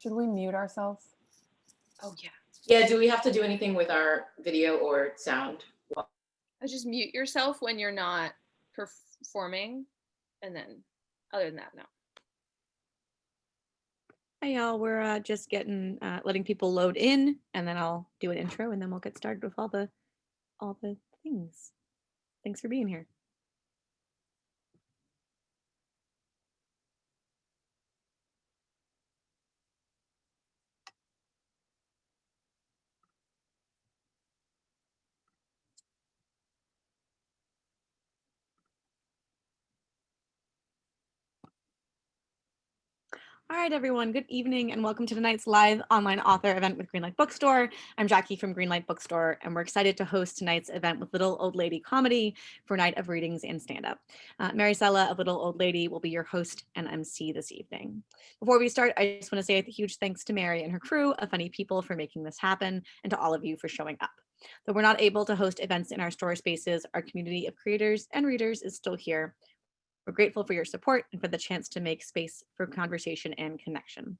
Should we mute ourselves? Oh yeah. Yeah, do we have to do anything with our video or sound? Just mute yourself when you're not performing, and then other than that, no. Hi y'all, we're just letting people load in, and then I'll do an intro, and then we'll get started with all the things. Thanks for being here. All right, everyone, good evening and welcome to tonight's live online author event with Greenlight Bookstore. I'm Jackie from Greenlight Bookstore, and we're excited to host tonight's event with Little Old Lady Comedy for a night of readings and stand-up. Mary Cella of Little Old Lady will be your host and MC this evening. Before we start, I just want to say a huge thanks to Mary and her crew of funny people for making this happen, and to all of you for showing up. Though we're not able to host events in our store spaces, our community of creators and readers is still here. We're grateful for your support and for the chance to make space for conversation and connection.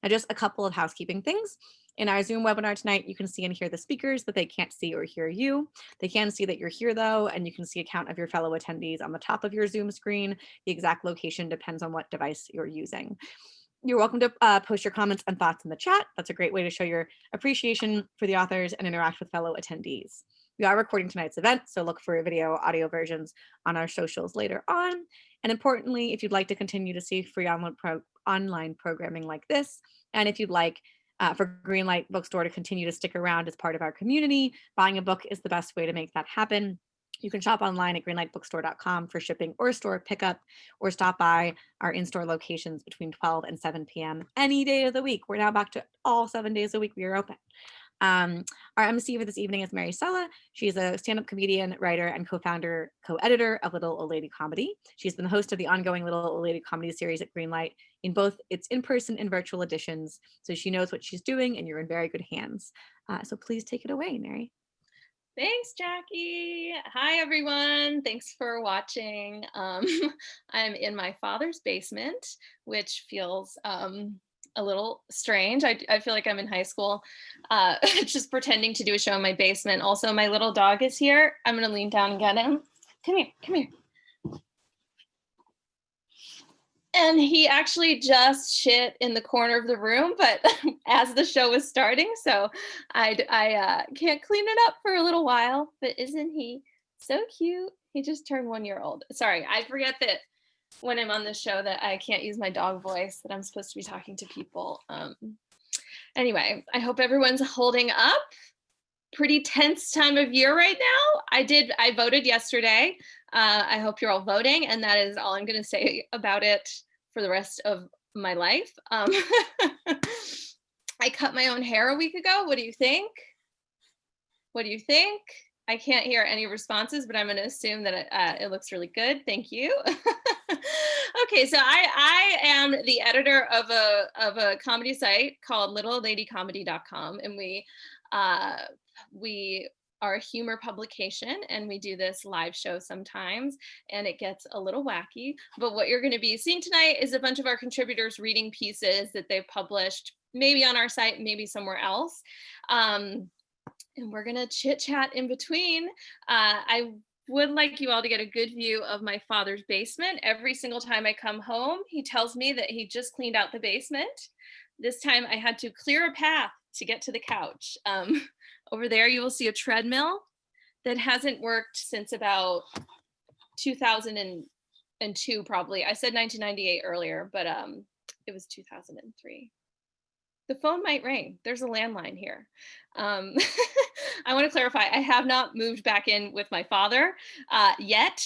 Now, just a couple of housekeeping things. In our Zoom webinar tonight, you can see and hear the speakers, but they can't see or hear you. They can see that you're here though, and you can see a count of your fellow attendees on the top of your Zoom screen. The exact location depends on what device you're using. You're welcome to post your comments and thoughts in the chat. That's a great way to show your appreciation for the authors and interact with fellow attendees. We are recording tonight's event, so look for video, audio versions on our socials later on. And importantly, if you'd like to continue to see free online programming like this, and if you'd like for Greenlight Bookstore to continue to stick around as part of our community, buying a book is the best way to make that happen. You can shop online at greenlightbookstore.com for shipping or store pickup, or stop by our in-store locations between 12 and 7 p.m. any day of the week. We're now back to all 7 days a week we are open. Our MC for this evening is Mary Cella. She's a stand-up comedian, writer, and co-editor of Little Old Lady Comedy. She's been the host of the ongoing Little Old Lady Comedy series at Greenlight in both its in-person and virtual editions. So she knows what she's doing, and you're in very good hands. So please take it away, Mary. Thanks, Jackie. Hi, everyone. Thanks for watching. I'm in my father's basement, which feels a little strange. I feel like I'm in high school, just pretending to do a show in my basement. Also, my little dog is here. I'm gonna lean down and get him. Come here, come here. And he actually just shit in the corner of the room, but as the show was starting, so I can't clean it up for a little while. But isn't he so cute? He just turned 1 year old. Sorry, I forget that when I'm on the show that I can't use my dog voice, that I'm supposed to be talking to people. Anyway, I hope everyone's holding up. Pretty tense time of year right now. I voted yesterday. I hope you're all voting, and that is all I'm going to say about it for the rest of my life. I cut my own hair a week ago. What do you think? What do you think? I can't hear any responses, but I'm going to assume that it looks really good. Thank you. Okay, so I am the editor of a comedy site called littleladycomedy.com, and we are a humor publication, and we do this live show sometimes, and it gets a little wacky. But what you're going to be seeing tonight is a bunch of our contributors reading pieces that they've published, maybe on our site, maybe somewhere else. And we're going to chit chat in between. I would like you all to get a good view of my father's basement. Every single time I come home, he tells me that he just cleaned out the basement. This time I had to clear a path to get to the couch. Over there, you will see a treadmill that hasn't worked since about 2002, probably. I said 1998 earlier, but it was 2003. The phone might ring. There's a landline here. I want to clarify, I have not moved back in with my father yet.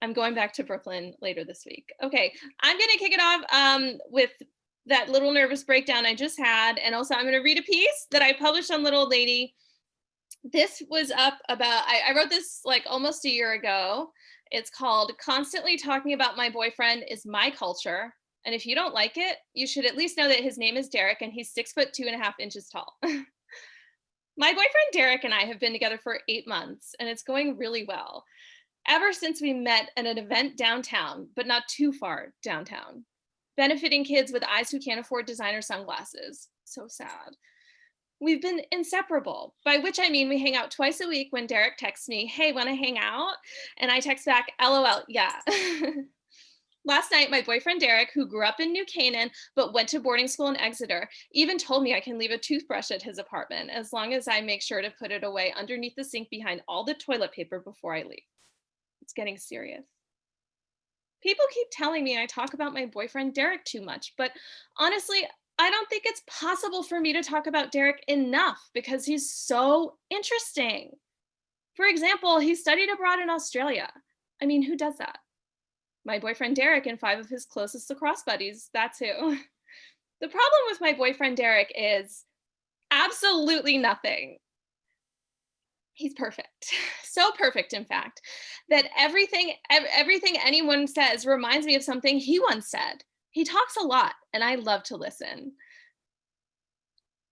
I'm going back to Brooklyn later this week. Okay, I'm going to kick it off with that little nervous breakdown I just had. And also I'm going to read a piece that I published on Little Old Lady. This was up about, I wrote this like almost a year ago. It's called Constantly Talking About My Boyfriend Is My Culture. And if you don't like it, you should at least know that his name is Derek and he's 6'2.5" tall. My boyfriend Derek and I have been together for 8 months, and it's going really well. Ever since we met at an event downtown, but not too far downtown. benefiting kids with eyes who can't afford designer sunglasses. So sad. We've been inseparable, by which I mean we hang out twice a week when Derek texts me, hey, wanna hang out? And I text back, LOL, yeah. Last night, my boyfriend Derek, who grew up in New Canaan but went to boarding school in Exeter, even told me I can leave a toothbrush at his apartment as long as I make sure to put it away underneath the sink behind all the toilet paper before I leave. It's getting serious. People keep telling me I talk about my boyfriend Derek too much, but honestly, I don't think it's possible for me to talk about Derek enough because he's so interesting. For example, he studied abroad in Australia. I mean, who does that? My boyfriend Derek and 5 of his closest lacrosse buddies, that's who. The problem with my boyfriend Derek is absolutely nothing. He's perfect. So perfect, in fact, that everything anyone says reminds me of something he once said. He talks a lot, and I love to listen.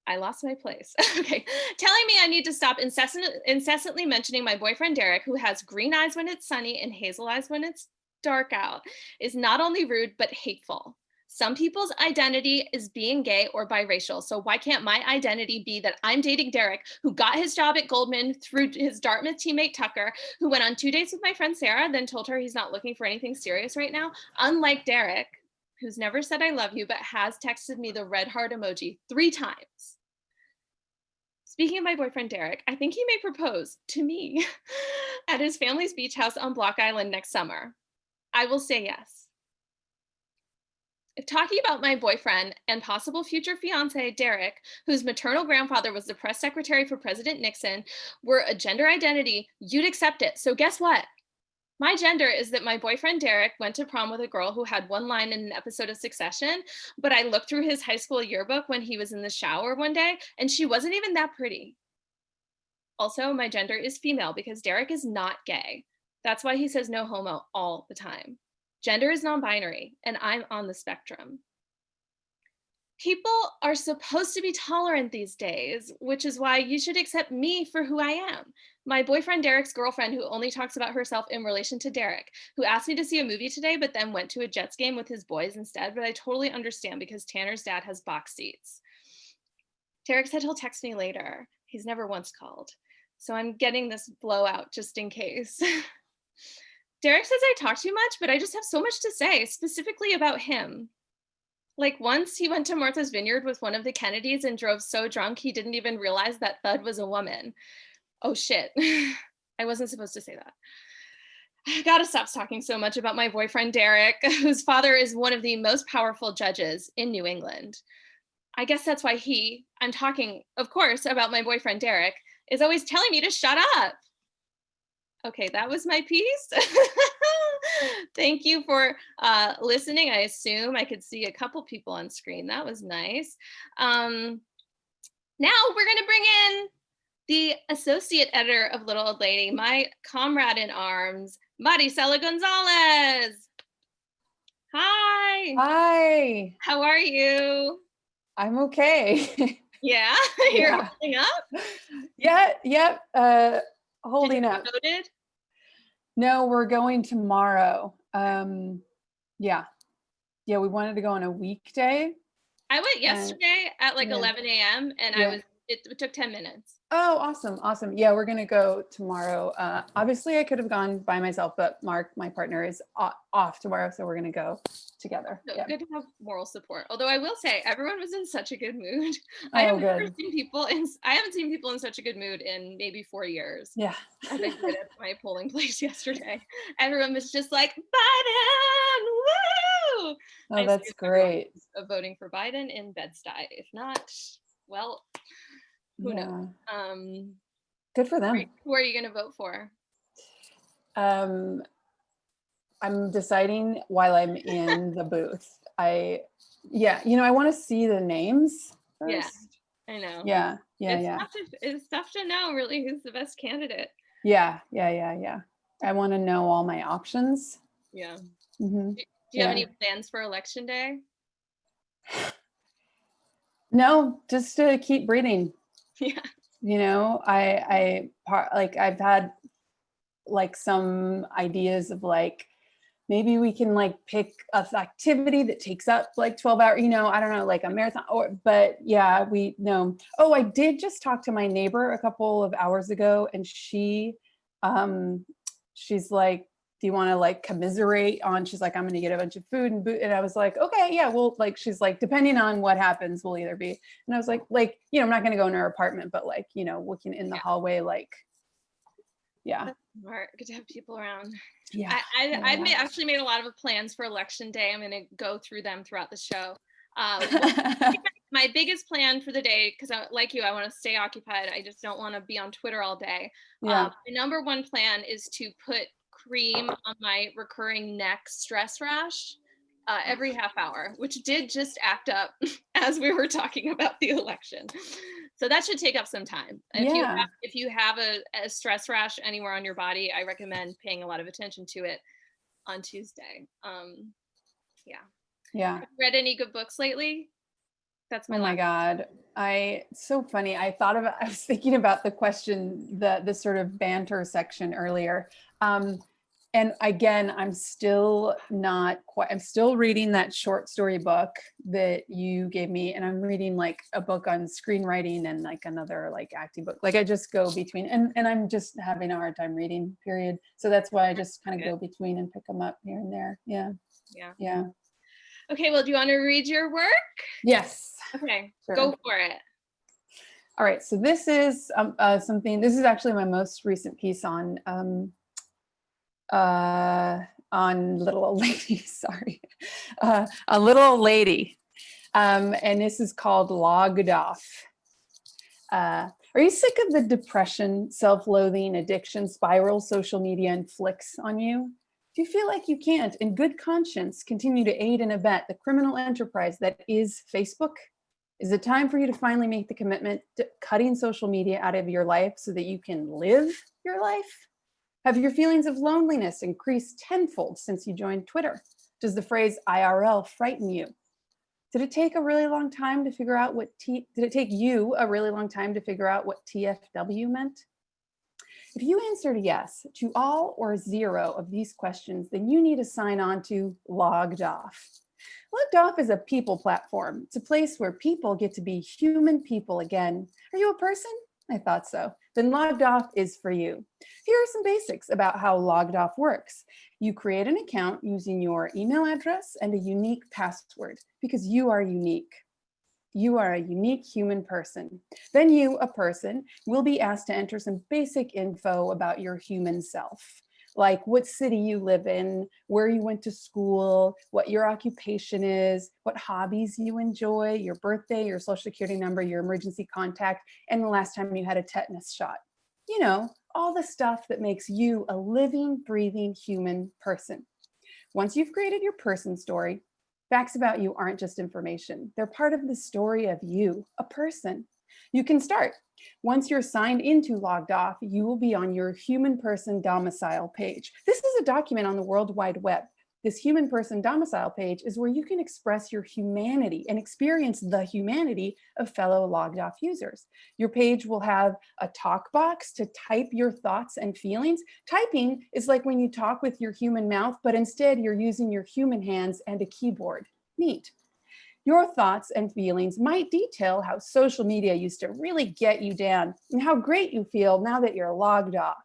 I lost my place. Okay. Telling me I need to stop incessantly mentioning my boyfriend Derek, who has green eyes when it's sunny and hazel eyes when it's dark out, is not only rude, but hateful. Some people's identity is being gay or biracial. So why can't my identity be that I'm dating Derek, who got his job at Goldman through his Dartmouth teammate Tucker, who went on 2 dates with my friend Sarah, then told her he's not looking for anything serious right now, unlike Derek, who's never said I love you, but has texted me the red heart emoji 3 times. Speaking of my boyfriend Derek, I think he may propose to me at his family's beach house on Block Island next summer. I will say yes. If talking about my boyfriend and possible future fiance, Derek, whose maternal grandfather was the press secretary for President Nixon, were a gender identity, you'd accept it. So guess what? My gender is that my boyfriend Derek went to prom with a girl who had one line in an episode of Succession, but I looked through his high school yearbook when he was in the shower one day, and she wasn't even that pretty. Also, my gender is female because Derek is not gay. That's why he says no homo all the time. Gender is non-binary, and I'm on the spectrum. People are supposed to be tolerant these days, which is why you should accept me for who I am. My boyfriend Derek's girlfriend, who only talks about herself in relation to Derek, who asked me to see a movie today, but then went to a Jets game with his boys instead, but I totally understand because Tanner's dad has box seats. Derek said he'll text me later. He's never once called. So I'm getting this blowout just in case. Derek says I talk too much, but I just have so much to say, specifically about him. Like once he went to Martha's Vineyard with one of the Kennedys and drove so drunk he didn't even realize that Thud was a woman. Oh shit, I wasn't supposed to say that. I gotta stop talking so much about my boyfriend Derek, whose father is one of the most powerful judges in New England. I guess that's why I'm talking, of course, about my boyfriend Derek, is always telling me to shut up. Okay, that was my piece. Thank you for listening. I assume I could see a couple people on screen. That was nice. Now we're gonna bring in the associate editor of Little Old Lady, my comrade in arms, Marisela Gonzalez. Hi. Hi. How are you? I'm okay. Yeah, you're holding up? Yep. Holding up. Voted? No, we're going tomorrow. Yeah, we wanted to go on a weekday. I went yesterday at like yeah. 11 a.m. and it took 10 minutes. Oh, awesome. Yeah, we're gonna go tomorrow. Obviously I could have gone by myself, but Mark, my partner, is off tomorrow, so we're gonna go together. So good to have moral support. Although I will say everyone was in such a good mood. I haven't seen people in such a good mood in maybe 4 years. Yeah. As I did at my polling place yesterday. Everyone was just like, Biden, woo! Oh, that's great. Voting for Biden in Bed-Stuy. If not, well, who knows? Good for them. Who are you going to vote for? I'm deciding while I'm in the booth. I want to see the names first. Yeah, I know. Yeah. It's tough to know really who's the best candidate. Yeah. I want to know all my options. Yeah. Mm-hmm. Do you have any plans for election day? No, just to keep breathing. Yeah. You know, I've had like some ideas of like maybe we can like pick an activity that takes up like 12 hours, you know, I don't know, like a marathon but yeah, we know. Oh, I did just talk to my neighbor a couple of hours ago, and she's like, do you want to like commiserate on, she's like, I'm going to get a bunch of food and I was like, okay, yeah, well, like, she's like, depending on what happens, we'll either be, and I was like, you know, I'm not going to go in her apartment, but like, you know, looking in the hallway, like, yeah. Smart. Good to have people around. Yeah. I've actually made a lot of plans for election day. I'm going to go through them throughout the show. My biggest plan for the day, because like you, I want to stay occupied. I just don't want to be on Twitter all day. Yeah. My number one plan is to put cream on my recurring neck stress rash every half hour, which did just act up as we were talking about the election. So that should take up some time. If you have a stress rash anywhere on your body, I recommend paying a lot of attention to it on Tuesday. Yeah. Have you read any good books lately? That's my my God. It's so funny. I was thinking about the question, the sort of banter section earlier. And again, I'm still reading that short story book that you gave me. And I'm reading like a book on screenwriting and like another like acting book. Like I just go between, and I'm just having a hard time reading, period. So that's why I just kind of go between and pick them up here and there. Yeah. Okay, well, do you want to read your work? Yes. Okay, sure. Go for it. All right, so this is this is actually my most recent piece on Little Old Lady, sorry, a Little Old Lady. And this is called Logged Off. Are you sick of the depression, self-loathing, addiction, spiral social media inflicts on you? Do you feel like you can't, in good conscience, continue to aid and abet the criminal enterprise that is Facebook? Is it time for you to finally make the commitment to cutting social media out of your life so that you can live your life? Have your feelings of loneliness increased tenfold since you joined Twitter? Does the phrase IRL frighten you? Did it take a really long time to figure out did it take you a really long time to figure out what TFW meant? If you answered yes to all or zero of these questions, then you need to sign on to Logged Off. Logged Off is a people platform. It's a place where people get to be human people again. Are you a person? I thought so. Then Logged Off is for you. Here are some basics about how Logged Off works. You create an account using your email address and a unique password because you are unique. You are a unique human person. Then you, a person, will be asked to enter some basic info about your human self, like what city you live in, where you went to school, what your occupation is, what hobbies you enjoy, your birthday, your social security number, your emergency contact, and the last time you had a tetanus shot. You know, all the stuff that makes you a living, breathing human person. Once you've created your person story, facts about you aren't just information. They're part of the story of you, a person. You can start. Once you're signed into Logged Off, you will be on your human person domicile page. This is a document on the World Wide Web. This human person domicile page is where you can express your humanity and experience the humanity of fellow Logged Off users. Your page will have a talk box to type your thoughts and feelings. Typing is like when you talk with your human mouth, but instead you're using your human hands and a keyboard. Neat. Your thoughts and feelings might detail how social media used to really get you down and how great you feel now that you're logged off.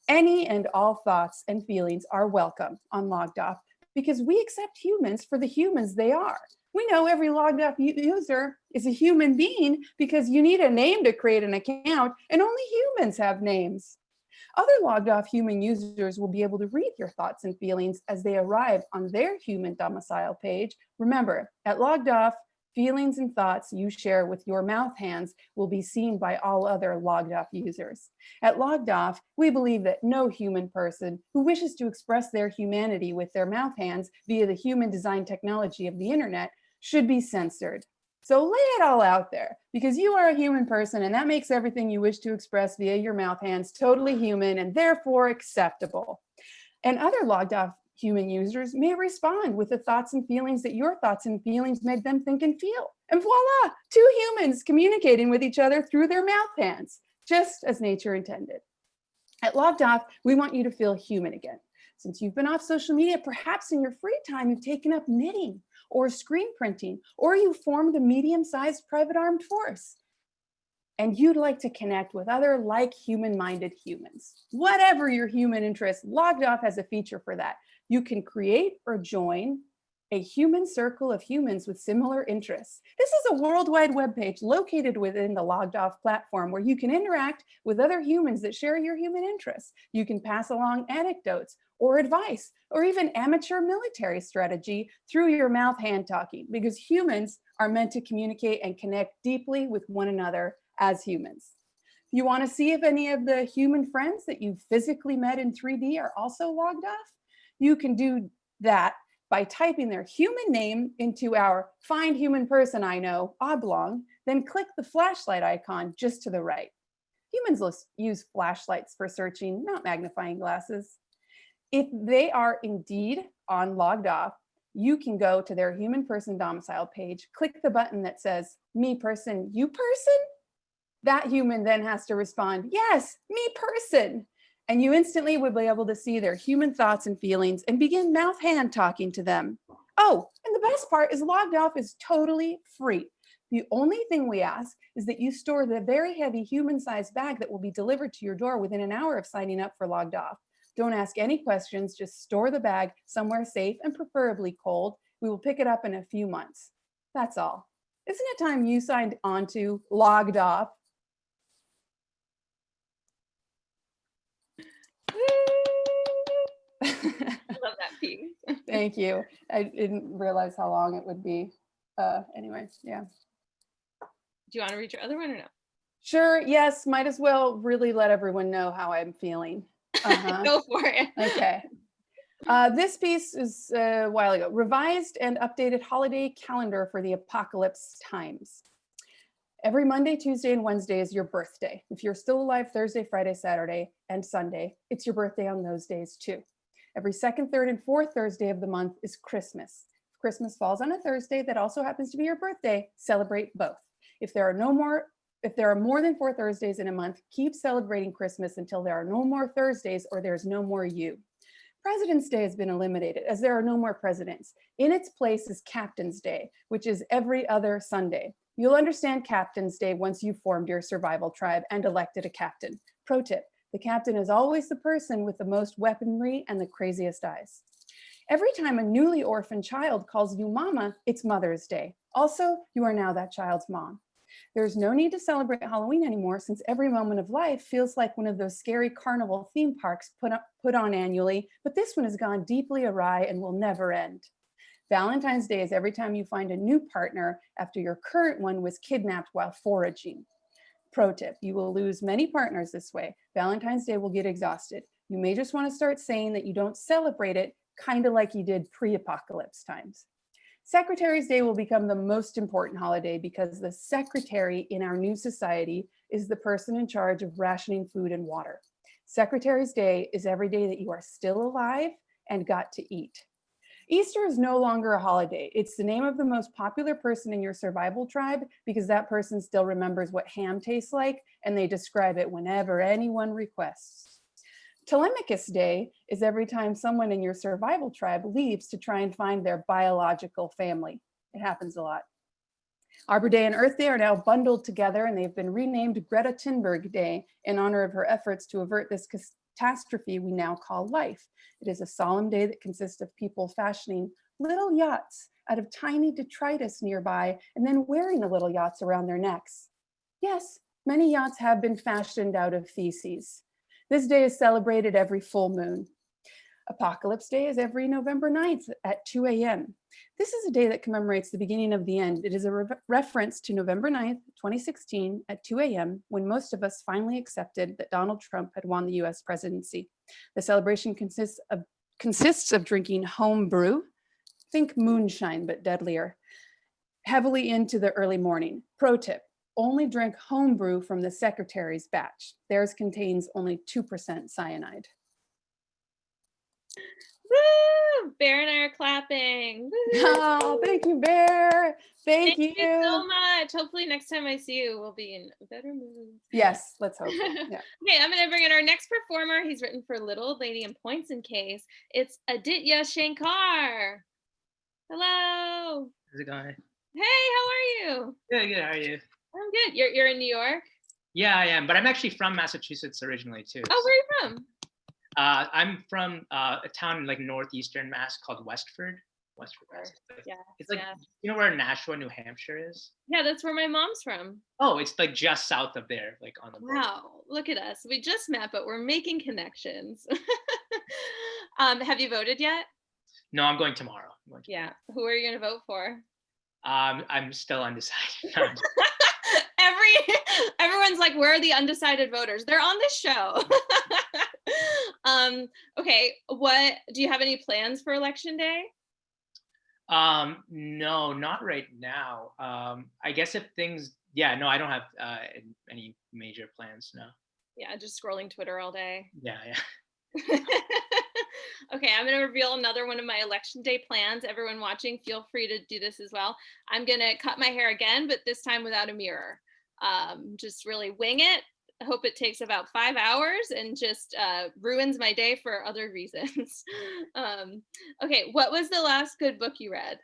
Any and all thoughts and feelings are welcome on Logged Off because we accept humans for the humans they are. We know every Logged Off user is a human being because you need a name to create an account, and only humans have names. Other Logged Off human users will be able to read your thoughts and feelings as they arrive on their human domicile page. Remember, at Logged Off, feelings and thoughts you share with your mouth hands will be seen by all other Logged Off users. At Logged Off, we believe that no human person who wishes to express their humanity with their mouth hands via the human design technology of the internet should be censored. So lay it all out there, because you are a human person and that makes everything you wish to express via your mouth hands totally human and therefore acceptable. And other Logged Off human users may respond with the thoughts and feelings that your thoughts and feelings made them think and feel. And voila, two humans communicating with each other through their mouth hands, just as nature intended. At Logged Off, we want you to feel human again. Since you've been off social media, perhaps in your free time, you've taken up knitting or screen printing, or you formed a medium-sized private armed force. And you'd like to connect with other like human-minded humans. Whatever your human interest, Logged Off has a feature for that. You can create or join a human circle of humans with similar interests. This is a worldwide webpage located within the Logged Off platform where you can interact with other humans that share your human interests. You can pass along anecdotes or advice or even amateur military strategy through your mouth hand talking, because humans are meant to communicate and connect deeply with one another as humans. If you want to see if any of the human friends that you physically met in 3D are also logged off, you can do that by typing their human name into our Find Human Person I Know oblong, then click the flashlight icon just to the right. Humans use flashlights for searching, not magnifying glasses. If they are indeed on Logged Off, you can go to their Human Person domicile page, click the button that says, Me person, you person? That human then has to respond, yes, me person. And you instantly would be able to see their human thoughts and feelings and begin mouth hand talking to them. Oh, and the best part is Logged Off is totally free. The only thing we ask is that you store the very heavy human-sized bag that will be delivered to your door within an hour of signing up for Logged Off. Don't ask any questions, just store the bag somewhere safe and preferably cold. We will pick it up in a few months. That's all. Isn't it time you signed on to Logged Off? I love that piece. Thank you. I didn't realize how long it would be. Anyway, yeah. Do you want to read your other one or no? Sure, yes, might as well really let everyone know how I'm feeling. Go for it. Okay. This piece is a while ago. Revised and updated holiday calendar for the apocalypse times. Every Monday, Tuesday, and Wednesday is your birthday. If you're still alive Thursday, Friday, Saturday, and Sunday, it's your birthday on those days too. Every second, third, and fourth Thursday of the month is Christmas. If Christmas falls on a Thursday that also happens to be your birthday, celebrate both. If there are more than 4 Thursdays in a month, keep celebrating Christmas until there are no more Thursdays or there's no more you. President's Day has been eliminated as there are no more presidents. In its place is Captain's Day, which is every other Sunday. You'll understand Captain's Day once you've formed your survival tribe and elected a captain. Pro tip, the captain is always the person with the most weaponry and the craziest eyes. Every time a newly orphaned child calls you mama, it's Mother's Day. Also, you are now that child's mom. There's no need to celebrate Halloween anymore since every moment of life feels like one of those scary carnival theme parks put on annually, but this one has gone deeply awry and will never end. Valentine's Day is every time you find a new partner after your current one was kidnapped while foraging. Pro tip, you will lose many partners this way. Valentine's Day will get exhausted. You may just want to start saying that you don't celebrate it, kind of like you did pre-apocalypse times. Secretary's Day will become the most important holiday because the secretary in our new society is the person in charge of rationing food and water. Secretary's Day is every day that you are still alive and got to eat. Easter is no longer a holiday. It's the name of the most popular person in your survival tribe because that person still remembers what ham tastes like and they describe it whenever anyone requests. Telemachus Day is every time someone in your survival tribe leaves to try and find their biological family. It happens a lot. Arbor Day and Earth Day are now bundled together and they've been renamed Greta Thunberg Day in honor of her efforts to avert this catastrophe we now call life. It is a solemn day that consists of people fashioning little yachts out of tiny detritus nearby and then wearing the little yachts around their necks. Yes, many yachts have been fashioned out of feces. This day is celebrated every full moon. Apocalypse Day is every November 9th at 2 a.m. This is a day that commemorates the beginning of the end. It is a reference to November 9th, 2016 at 2 a.m. when most of us finally accepted that Donald Trump had won the US presidency. The celebration consists of drinking home brew, think moonshine but deadlier, heavily into the early morning. Pro tip, only drink home brew from the secretary's batch. Theirs contains only 2% cyanide. Woo! Bear and I are clapping. Woo! Oh, thank you, Bear. Thank you so you. much. Hopefully next time I see you, we'll be in a better mood. Yes, let's hope. Yeah. Okay, I'm gonna bring in our next performer. He's written for Little Old Lady and Points and Case. It's Aditya Shankar. Hello. How's it going? Hey, how are you? Good, good. How are you? I'm good. You're in New York? Yeah, I am. But I'm actually from Massachusetts originally too. Oh, where are you from? I'm from a town in like northeastern Mass called Westford. Westford, Mass. Yeah. It's like, yeah. you know where Nashua, New Hampshire is? Yeah, that's where my mom's from. Oh, it's like just south of there, like on the border. Wow, look at us. We just met, but we're making connections. Have you voted yet? No, I'm going tomorrow. Yeah. Who are you gonna vote for? I'm still undecided. Everyone's like, where are the undecided voters? They're on this show. Okay, what do you have any plans for election day? No, not right now. I guess if things, no, I don't have any major plans. No. Yeah, just scrolling Twitter all day. Yeah. Okay, I'm going to reveal another one of my election day plans. Everyone watching, feel free to do this as well. I'm going to cut my hair again, but this time without a mirror. Just really wing it. I hope it takes about 5 hours and just ruins my day for other reasons. Okay, what was the last good book you read?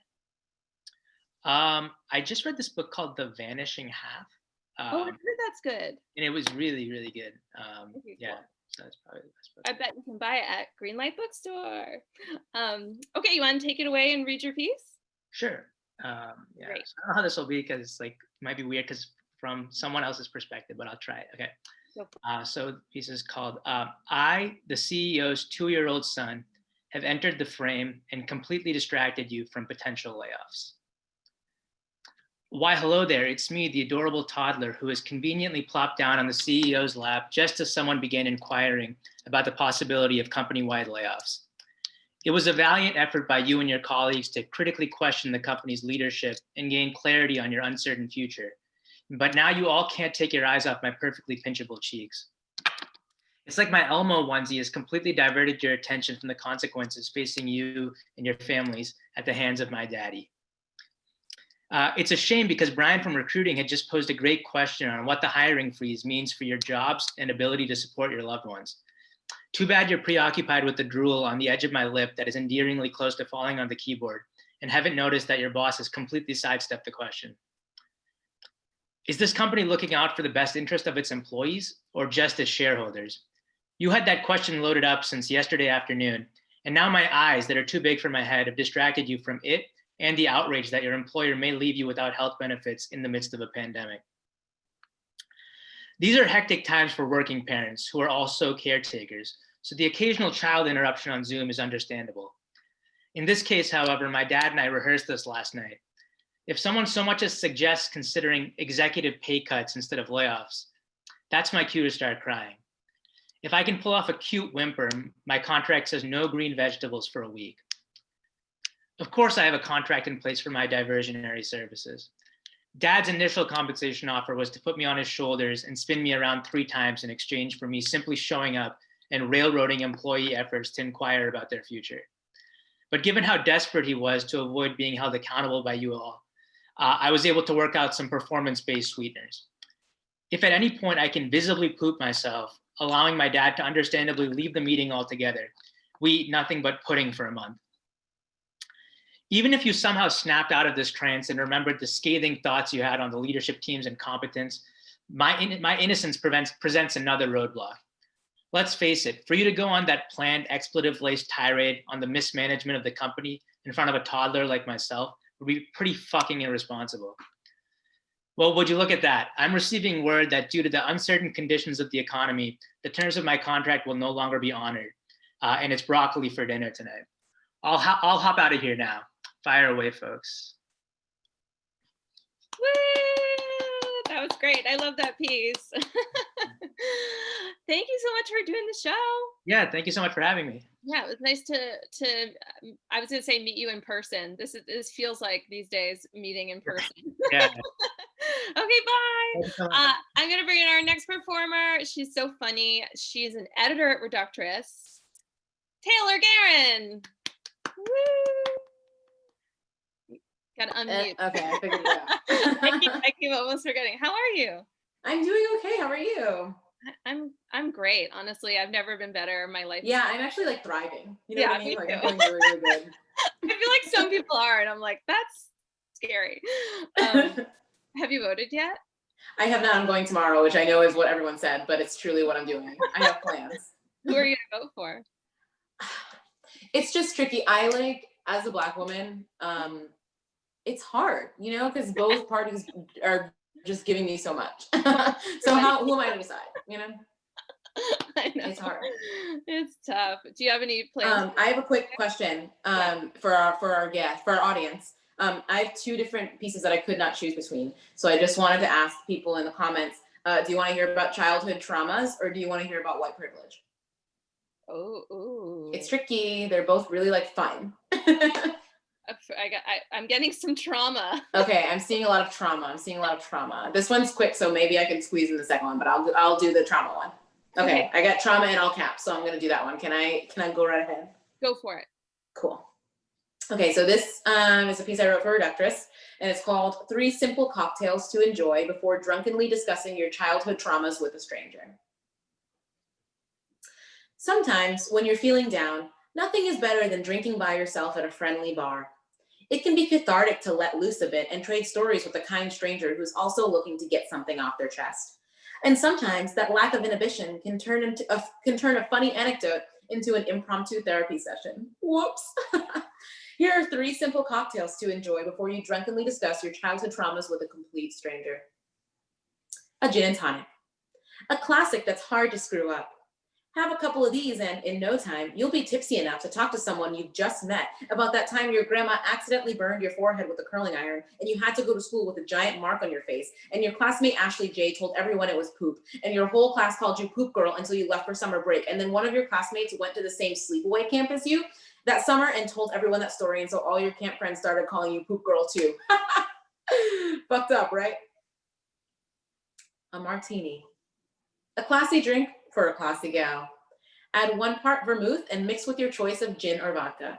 I just read this book called The Vanishing Half. I heard that's good. And it was really, really good. Okay, yeah, cool. so that's probably the best book. I bet you can buy it at Greenlight Bookstore. Okay, you want to take it away and read your piece? Sure. Great. So I don't know how this will be because it's like it might be weird because from someone else's perspective, but I'll try it. Okay. So the piece is called I, the CEO's 2-year-old son, have entered the frame and completely distracted you from potential layoffs. Why, hello there, it's me, the adorable toddler who has conveniently plopped down on the CEO's lap just as someone began inquiring about the possibility of company-wide layoffs. It was a valiant effort by you and your colleagues to critically question the company's leadership and gain clarity on your uncertain future. But now you all can't take your eyes off my perfectly pinchable cheeks. It's like my Elmo onesie has completely diverted your attention from the consequences facing you and your families at the hands of my daddy. It's a shame because Brian from recruiting had just posed a great question on what the hiring freeze means for your jobs and ability to support your loved ones. Too bad you're preoccupied with the drool on the edge of my lip that is endearingly close to falling on the keyboard and haven't noticed that your boss has completely sidestepped the question. Is this company looking out for the best interest of its employees or just its shareholders? You had that question loaded up since yesterday afternoon, and now my eyes that are too big for my head have distracted you from it and the outrage that your employer may leave you without health benefits in the midst of a pandemic. These are hectic times for working parents who are also caretakers, so the occasional child interruption on Zoom is understandable. In this case, however, my dad and I rehearsed this last night. If someone so much as suggests considering executive pay cuts instead of layoffs, that's my cue to start crying. If I can pull off a cute whimper, my contract says no green vegetables for a week. Of course, I have a contract in place for my diversionary services. Dad's initial compensation offer was to put me on his shoulders and spin me around 3 times in exchange for me simply showing up and railroading employee efforts to inquire about their future. But given how desperate he was to avoid being held accountable by you all, I was able to work out some performance-based sweeteners. If at any point I can visibly poop myself, allowing my dad to understandably leave the meeting altogether, we eat nothing but pudding for a month. Even if you somehow snapped out of this trance and remembered the scathing thoughts you had on the leadership team's incompetence, my innocence presents another roadblock. Let's face it, for you to go on that planned expletive-laced tirade on the mismanagement of the company in front of a toddler like myself would be pretty fucking irresponsible. Well, would you look at that? I'm receiving word that due to the uncertain conditions of the economy, the terms of my contract will no longer be honored, and it's broccoli for dinner tonight. I'll hop out of here now. Fire away, folks. Woo! That was great. I love that piece. Thank you so much for doing the show. Yeah, thank you so much for having me. Yeah, it was nice to I was gonna say meet you in person. This feels like these days meeting in person. Yeah. Okay, bye. Thank you so much. I'm gonna bring in our next performer. She's so funny. She's an editor at Reductress. Taylor Garron. Woo! Gotta unmute. Okay, I figured it out. I keep almost forgetting. How are you? I'm doing okay. How are you? I'm great. Honestly, I've never been better. My life. Yeah, I'm actually like thriving. You know Yeah, what I mean? me Like too. I'm feeling really, really good. I feel like some people are, and I'm like, that's scary. Have you voted yet? I have not. I'm going tomorrow, which I know is what everyone said, but it's truly what I'm doing. I have plans. Who are you gonna vote for? It's just tricky. I like, as a Black woman, it's hard, you know, because both parties are just giving me so much. So who am I to decide? You know, I know. it's hard. It's tough. Do you have any plans? I have a quick question for our audience. I have two different pieces that I could not choose between. So I just wanted to ask people in the comments, do you want to hear about childhood traumas or do you want to hear about white privilege? Oh, It's tricky. They're both really like fun. I'm getting some trauma. Okay, I'm seeing a lot of trauma. This one's quick, so maybe I can squeeze in the second one, but I'll do the trauma one. Okay, I got trauma in all caps, so I'm gonna do that one. Can I go right ahead? Go for it. Cool. Okay, so this is a piece I wrote for Reductress, and it's called 3 Simple Cocktails to Enjoy Before Drunkenly Discussing Your Childhood Traumas with a Stranger. Sometimes, when you're feeling down, nothing is better than drinking by yourself at a friendly bar. It can be cathartic to let loose a bit and trade stories with a kind stranger who's also looking to get something off their chest. And sometimes that lack of inhibition can turn a funny anecdote into an impromptu therapy session. Whoops. Here are 3 simple cocktails to enjoy before you drunkenly discuss your childhood traumas with a complete stranger. A gin and tonic, a classic that's hard to screw up. Have a couple of these and in no time, you'll be tipsy enough to talk to someone you've just met about that time your grandma accidentally burned your forehead with a curling iron and you had to go to school with a giant mark on your face and your classmate Ashley J told everyone it was poop and your whole class called you poop girl until you left for summer break and then one of your classmates went to the same sleepaway camp as you that summer and told everyone that story and so all your camp friends started calling you poop girl too. Fucked up, right? A martini, a classy drink for a classy gal. Add 1 part vermouth and mix with your choice of gin or vodka.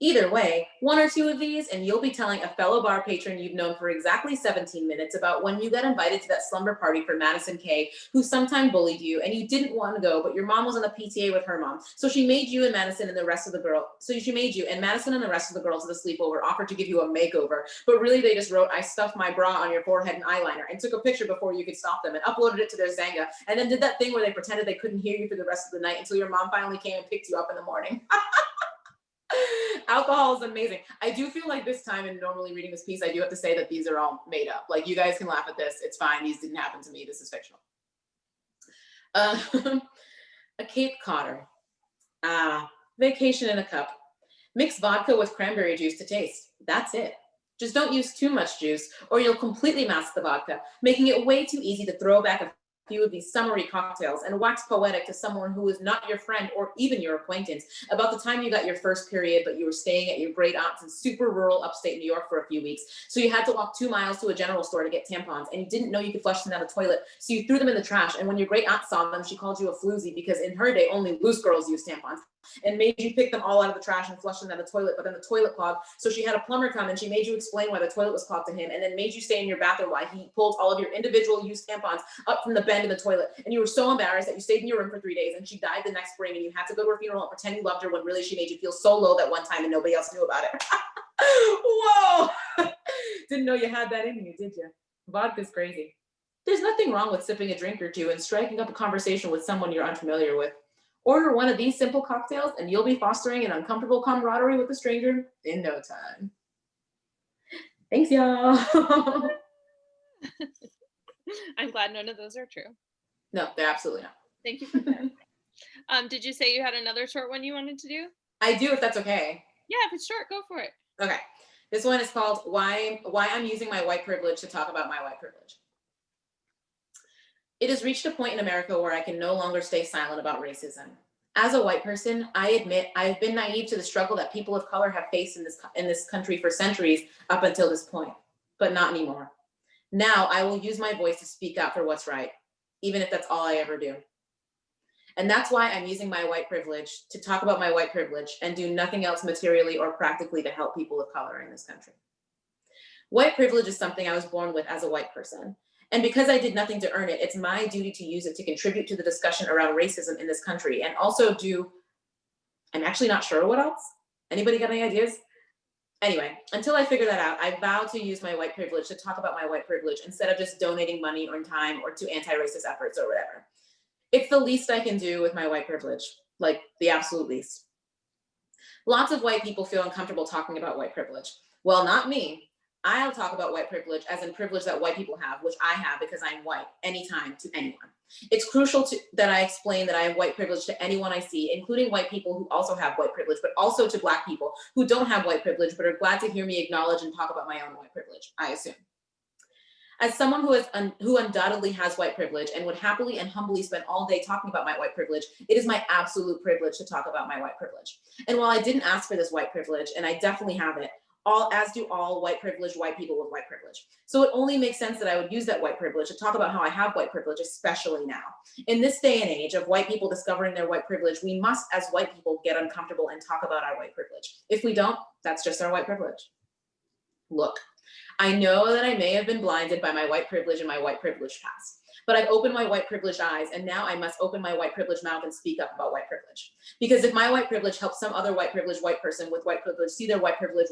Either way, 1 or 2 of these and you'll be telling a fellow bar patron you've known for exactly 17 minutes about when you got invited to that slumber party for Madison K, who sometime bullied you and you didn't want to go, but your mom was on the PTA with her mom. So she made you and Madison and the rest of the girls to the sleepover offered to give you a makeover. But really they just wrote, I stuffed my bra on your forehead and eyeliner and took a picture before you could stop them and uploaded it to their Zanga and then did that thing where they pretended they couldn't hear you for the rest of the night until your mom finally came and picked you up in the morning. Alcohol is amazing. I do feel like this time in normally reading this piece, I do have to say that these are all made up. Like you guys can laugh at this. It's fine. These didn't happen to me. This is fictional. A Cape Codder. Vacation in a cup. Mix vodka with cranberry juice to taste. That's it. Just don't use too much juice or you'll completely mask the vodka, making it way too easy to throw back a few of these summery cocktails and wax poetic to someone who is not your friend or even your acquaintance about the time you got your first period, but you were staying at your great aunt's in super rural upstate New York for a few weeks. So you had to walk 2 miles to a general store to get tampons and you didn't know you could flush them down the toilet. So you threw them in the trash. And when your great aunt saw them, she called you a floozy because in her day, only loose girls used tampons and made you pick them all out of the trash and flush them down the toilet, but then the toilet clogged. So she had a plumber come and she made you explain why the toilet was clogged to him and then made you stay in your bathroom while he pulled all of your individual used tampons up from the bend in the toilet. And you were so embarrassed that you stayed in your room for 3 days and she died the next spring and you had to go to her funeral and pretend you loved her when really she made you feel so low that one time and nobody else knew about it. Whoa! Didn't know you had that in you, did you? Vodka's crazy. There's nothing wrong with sipping a drink or two and striking up a conversation with someone you're unfamiliar with. Order one of these simple cocktails and you'll be fostering an uncomfortable camaraderie with a stranger in no time. Thanks, y'all. I'm glad none of those are true. No, they're absolutely not. Thank you for that. Did you say you had another short one you wanted to do? I do, if that's okay. Yeah, if it's short, go for it. Okay. This one is called Why I'm Using My White Privilege to Talk About My White Privilege. It has reached a point in America where I can no longer stay silent about racism. As a white person, I admit I have been naive to the struggle that people of color have faced in this country for centuries up until this point, but not anymore. Now I will use my voice to speak out for what's right, even if that's all I ever do. And that's why I'm using my white privilege to talk about my white privilege and do nothing else materially or practically to help people of color in this country. White privilege is something I was born with as a white person. And because I did nothing to earn it, it's my duty to use it to contribute to the discussion around racism in this country, and also I'm actually not sure what else. Anybody got any ideas? Anyway, until I figure that out, I vow to use my white privilege to talk about my white privilege instead of just donating money or time or to anti-racist efforts or whatever. It's the least I can do with my white privilege, like the absolute least. Lots of white people feel uncomfortable talking about white privilege. Well, not me. I'll talk about white privilege as in privilege that white people have, which I have because I'm white, anytime to anyone. It's crucial that I explain that I have white privilege to anyone I see, including white people who also have white privilege, but also to Black people who don't have white privilege, but are glad to hear me acknowledge and talk about my own white privilege, I assume. As someone who undoubtedly has white privilege and would happily and humbly spend all day talking about my white privilege, it is my absolute privilege to talk about my white privilege. And while I didn't ask for this white privilege, and I definitely have it, as do all white privileged white people with white privilege. So it only makes sense that I would use that white privilege to talk about how I have white privilege, especially now. In this day and age of white people discovering their white privilege, we must, as white people, get uncomfortable and talk about our white privilege. If we don't, that's just our white privilege. Look, I know that I may have been blinded by my white privilege and my white privilege past, but I've opened my white privileged eyes, and now I must open my white privileged mouth and speak up about white privilege. Because if my white privilege helps some other white privileged white person with white privilege see their white privilege,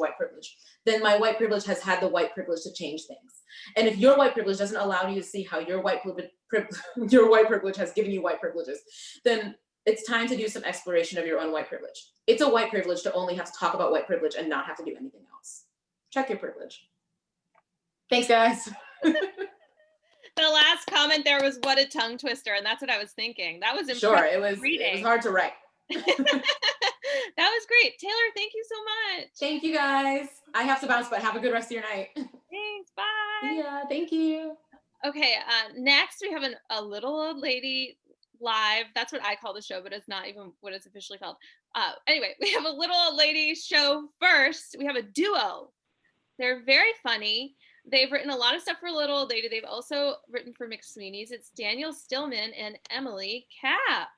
then my white privilege has had the white privilege to change things. And if your white privilege doesn't allow you to see how your white privilege has given you white privileges, then it's time to do some exploration of your own white privilege. It's a white privilege to only have to talk about white privilege and not have to do anything else. Check your privilege. Thanks, guys. The last comment there was what a tongue twister, and that's what I was thinking. That was impressive. Sure, it was hard to write. That was great. Taylor, thank you so much. Thank you, guys. I have to bounce, but have a good rest of your night. Thanks, bye. Yeah, thank you. Okay, next we have a little old lady live. That's what I call the show, but it's not even what it's officially called. Anyway, we have a little old lady show first. We have a duo. They're very funny. They've written a lot of stuff for Little Old Lady. They've also written for McSweeney's. It's Daniel Stillman and Emily Kapp.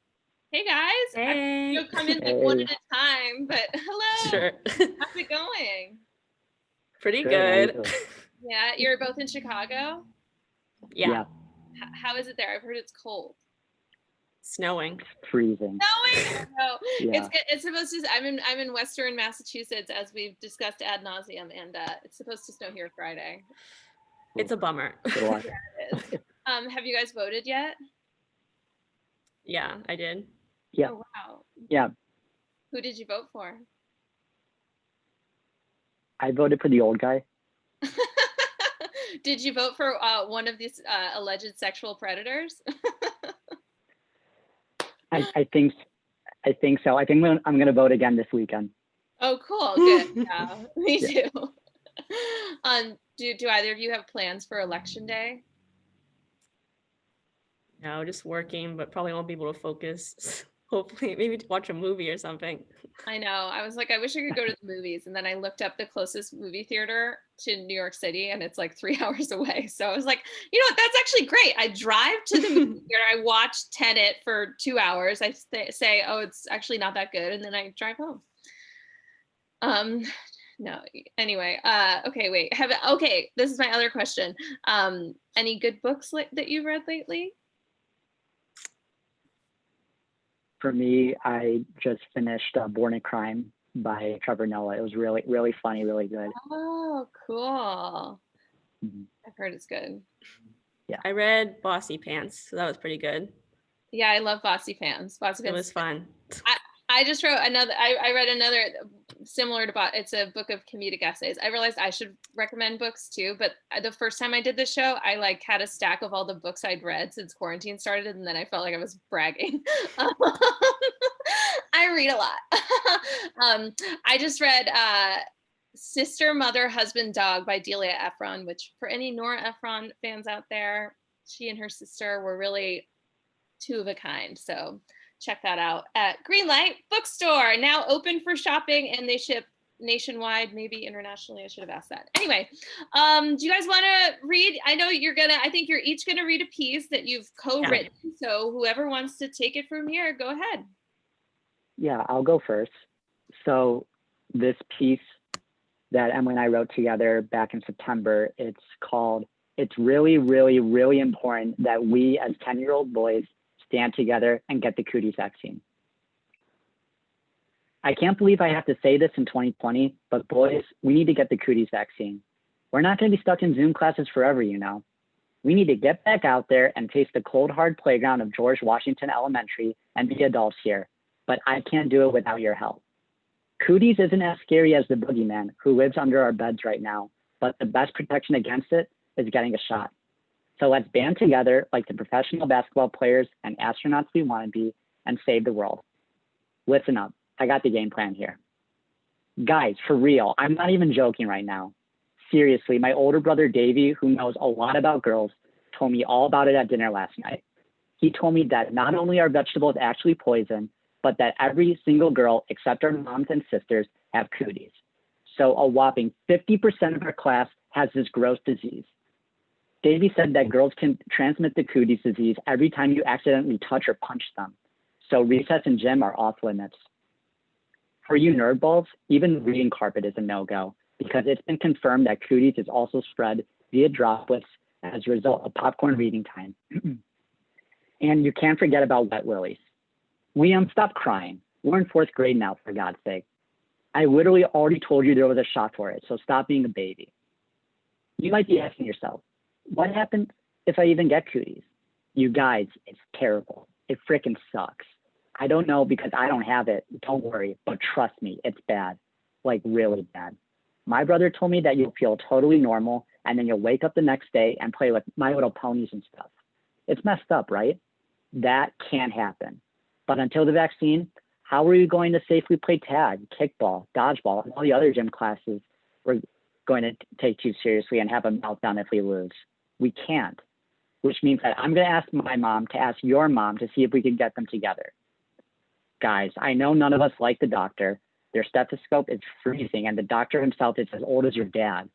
Hey guys. Hey. You'll come in like one at a time, but hello. Sure. How's it going? Pretty good. Yeah, you're both in Chicago? Yeah. How is it there? I've heard it's cold. Snowing. Freezing. Snowing? No. Yeah. It's supposed to. I'm in Western Massachusetts, as we've discussed ad nauseum, and it's supposed to snow here Friday. It's a bummer. Yeah, it is. Have you guys voted yet? Yeah, I did. Yeah. Oh wow. Yeah. Who did you vote for? I voted for the old guy. Did you vote for one of these alleged sexual predators? I think so. I think I'm going to vote again this weekend. Oh, cool. Good. Yeah, me too. Do either of you have plans for Election Day? No, just working, but probably won't be able to focus. Hopefully, maybe to watch a movie or something. I know. I was like, I wish I could go to the movies. And then I looked up the closest movie theater to New York City, and it's like 3 hours away. So I was like, you know what? That's actually great. I drive to the movie theater. I watch Tenet for 2 hours. I say, oh, it's actually not that good. And then I drive home. No, anyway, okay, wait. This is my other question. Any good books that you've read lately? For me, I just finished Born in Crime by Trevor Noah. It was really, really funny, really good. Oh, cool. Mhm. I've heard it's good. Yeah. I read Bossy Pants, so that was pretty good. Yeah, I love Bossy Pants. Bossy It Pants. was fun. I just wrote another, I read another similar to it's a book of comedic essays. I realized I should recommend books too, but the first time I did this show, I like had a stack of all the books I'd read since quarantine started, and then I felt like I was bragging. I read a lot. I just read Sister, Mother, Husband, Dog by Delia Ephron, which for any Nora Ephron fans out there, she and her sister were really two of a kind. So check that out at Greenlight Bookstore, now open for shopping, and they ship nationwide, maybe internationally. I should have asked that. Anyway, do you guys want to read? I know I think you're each gonna read a piece that you've co-written. Yeah. So whoever wants to take it from here, go ahead. Yeah, I'll go first. So this piece that Emily and I wrote together back in September. It's called, "It's really, really, really important that we as 10-year-old boys stand together and get the cooties vaccine." I can't believe I have to say this in 2020, but boys, we need to get the cooties vaccine. We're not going to be stuck in Zoom classes forever, you know. We need to get back out there and taste the cold, hard playground of George Washington Elementary and be adults here, but I can't do it without your help. Cooties isn't as scary as the boogeyman who lives under our beds right now, but the best protection against it is getting a shot. So let's band together like the professional basketball players and astronauts we want to be and save the world. Listen up, I got the game plan here. Guys, for real, I'm not even joking right now. Seriously, my older brother Davey, who knows a lot about girls, told me all about it at dinner last night. He told me that not only are vegetables actually poison, but that every single girl except our moms and sisters have cooties. So a whopping 50% of our class has this gross disease. Davey said that girls can transmit the cooties disease every time you accidentally touch or punch them. So recess and gym are off limits. For you nerdballs, even reading carpet is a no-go, because it's been confirmed that cooties is also spread via droplets as a result of popcorn reading time. And you can't forget about wet willies. Liam, stop crying. We're in 4th grade now, for God's sake. I literally already told you there was a shot for it, so stop being a baby. You might be asking yourself, what happens if I even get cooties? You guys, it's terrible. It freaking sucks. I don't know because I don't have it, don't worry, but trust me, it's bad, like really bad. My brother told me that you'll feel totally normal and then you'll wake up the next day and play with My Little Ponies and stuff. It's messed up, right? That can't happen. But until the vaccine, how are you going to safely play tag, kickball, dodgeball, and all the other gym classes we're going to take too seriously and have a meltdown if we lose? We can't, which means that I'm going to ask my mom to ask your mom to see if we can get them together. Guys, I know none of us like the doctor. Their stethoscope is freezing and the doctor himself is as old as your dad.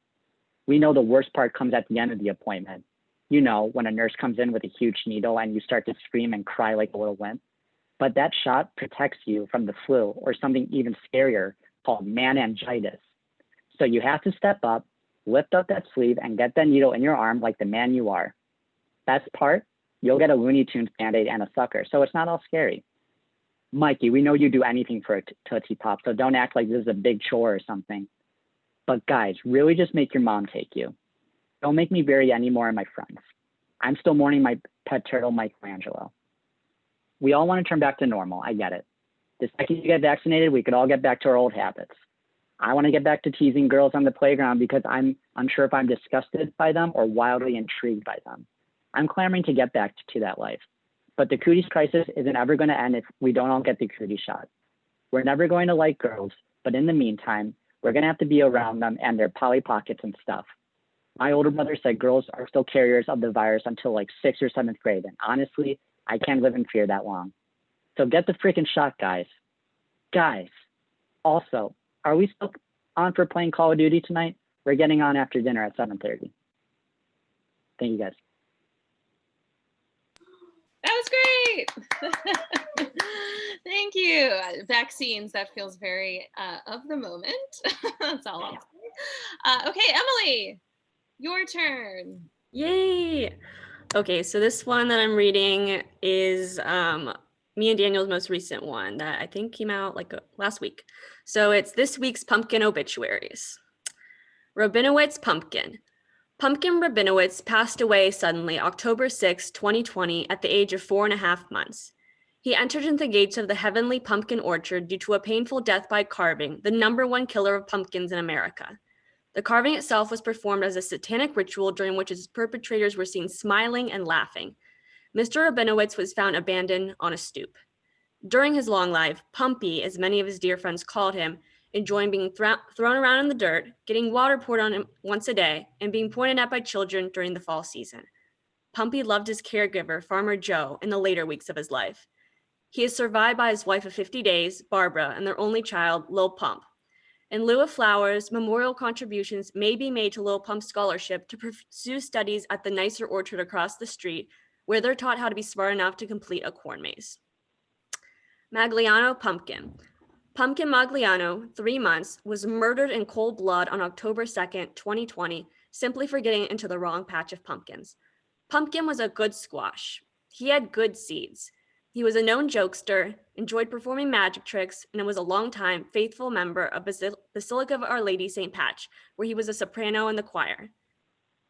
We know the worst part comes at the end of the appointment. You know, when a nurse comes in with a huge needle and you start to scream and cry like a little wimp. But that shot protects you from the flu or something even scarier called meningitis. So you have to step up, lift up that sleeve and get that needle in your arm like the man you are. Best part, you'll get a Looney Tunes Band-Aid and a sucker, so it's not all scary. Mikey, we know you do anything for a Tootsie Pop, so don't act like this is a big chore or something. But guys, really just make your mom take you. Don't make me bury any more of my friends. I'm still mourning my pet turtle, Michelangelo. We all want to turn back to normal, I get it. The second you get vaccinated, we could all get back to our old habits. I want to get back to teasing girls on the playground because I'm unsure if I'm disgusted by them or wildly intrigued by them. I'm clamoring to get back to that life. But the cooties crisis isn't ever going to end if we don't all get the cootie shot. We're never going to like girls, but in the meantime, we're going to have to be around them and their Polly Pockets and stuff. My older brother said girls are still carriers of the virus until like 6th or 7th grade. And honestly, I can't live in fear that long. So get the freaking shot, guys. Guys, also, are we still on for playing Call of Duty tonight? We're getting on after dinner at 7:30. Thank you, guys. That was great. Thank you. Vaccines, that feels very of the moment. That's all I'll say. Okay, Emily, your turn. Yay! Okay, so this one that I'm reading is me and Daniel's most recent one that I think came out like last week. So it's this week's pumpkin obituaries. Rabinowitz Pumpkin. Pumpkin Rabinowitz passed away suddenly October 6, 2020 at the age of 4.5 months. He entered into the gates of the heavenly pumpkin orchard due to a painful death by carving, the #1 killer of pumpkins in America. The carving itself was performed as a satanic ritual during which its perpetrators were seen smiling and laughing. Mr. Rabinowitz was found abandoned on a stoop. During his long life, Pumpy, as many of his dear friends called him, enjoying being thrown around in the dirt, getting water poured on him once a day, and being pointed at by children during the fall season. Pumpy loved his caregiver, Farmer Joe, in the later weeks of his life. He is survived by his wife of 50 days, Barbara, and their only child, Lil Pump. In lieu of flowers, memorial contributions may be made to Lil Pump's scholarship to pursue studies at the nicer orchard across the street, where they're taught how to be smart enough to complete a corn maze. Magliano Pumpkin. Pumpkin Magliano, 3 months, was murdered in cold blood on October 2nd, 2020, simply for getting into the wrong patch of pumpkins. Pumpkin was a good squash. He had good seeds. He was a known jokester, enjoyed performing magic tricks, and was a longtime faithful member of Basilica of Our Lady St. Patch, where he was a soprano in the choir.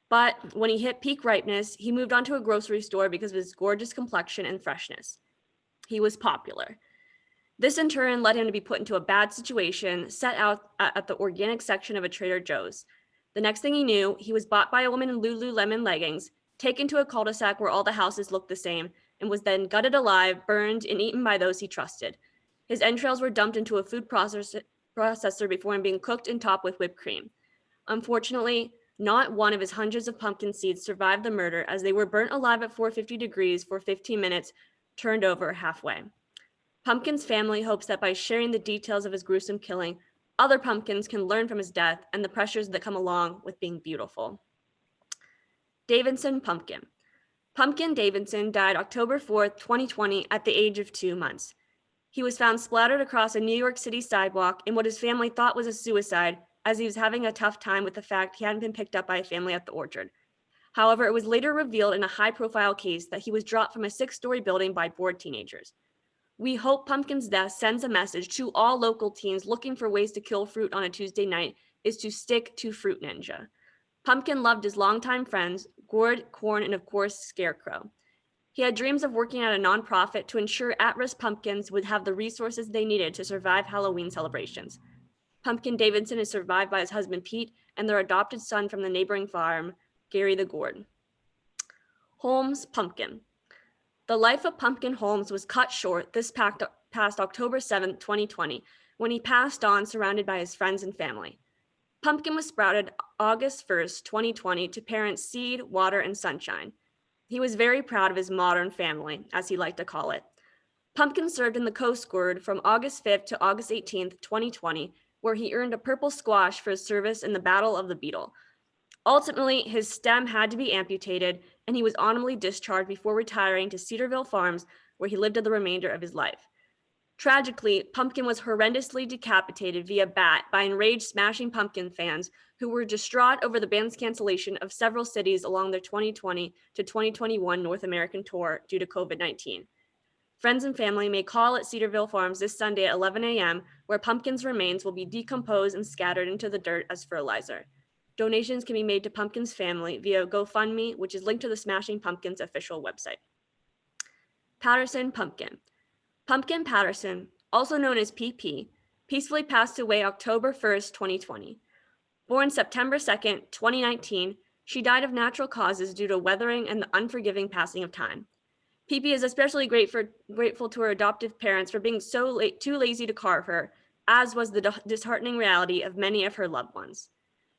But when he hit peak ripeness, he moved on to a grocery store because of his gorgeous complexion and freshness. He was popular. This in turn led him to be put into a bad situation, set out at the organic section of a Trader Joe's. The next thing he knew, he was bought by a woman in Lululemon leggings, taken to a cul-de-sac where all the houses looked the same, and was then gutted alive, burned, and eaten by those he trusted. His entrails were dumped into a food processor before being cooked and topped with whipped cream. Unfortunately, not one of his hundreds of pumpkin seeds survived the murder, as they were burnt alive at 450 degrees for 15 minutes, turned over halfway. Pumpkin's family hopes that by sharing the details of his gruesome killing, other pumpkins can learn from his death and the pressures that come along with being beautiful. Davidson Pumpkin. Pumpkin Davidson died October 4th, 2020, at the age of 2 months. He was found splattered across a New York City sidewalk in what his family thought was a suicide, as he was having a tough time with the fact he hadn't been picked up by a family at the orchard. However, it was later revealed in a high-profile case that he was dropped from a 6-story building by bored teenagers. We hope Pumpkin's death sends a message to all local teens looking for ways to kill fruit on a Tuesday night is to stick to Fruit Ninja. Pumpkin loved his longtime friends, gourd, corn, and of course, Scarecrow. He had dreams of working at a nonprofit to ensure at-risk pumpkins would have the resources they needed to survive Halloween celebrations. Pumpkin Davidson is survived by his husband Pete and their adopted son from the neighboring farm, Gary the Gourd. Holmes Pumpkin. The life of Pumpkin Holmes was cut short this past October 7th, 2020, when he passed on surrounded by his friends and family. Pumpkin was sprouted August 1st, 2020 to parents Seed, Water, and Sunshine. He was very proud of his modern family, as he liked to call it. Pumpkin served in the Coast Guard from August 5th to August 18th, 2020, where he earned a purple squash for his service in the Battle of the Beetle. Ultimately, his stem had to be amputated, and he was honorably discharged before retiring to Cedarville Farms, where he lived the remainder of his life. Tragically, Pumpkin was horrendously decapitated via bat by enraged Smashing Pumpkin fans who were distraught over the band's cancellation of several cities along their 2020 to 2021 North American tour due to COVID-19. Friends and family may call at Cedarville Farms this Sunday at 11 a.m., where Pumpkin's remains will be decomposed and scattered into the dirt as fertilizer. Donations can be made to Pumpkin's family via GoFundMe, which is linked to the Smashing Pumpkins official website. Patterson Pumpkin. Pumpkin Patterson, also known as PP, peacefully passed away October 1st, 2020. Born September 2nd, 2019, she died of natural causes due to weathering and the unforgiving passing of time. PP is especially grateful to her adoptive parents for being too lazy to carve her, as was the disheartening reality of many of her loved ones.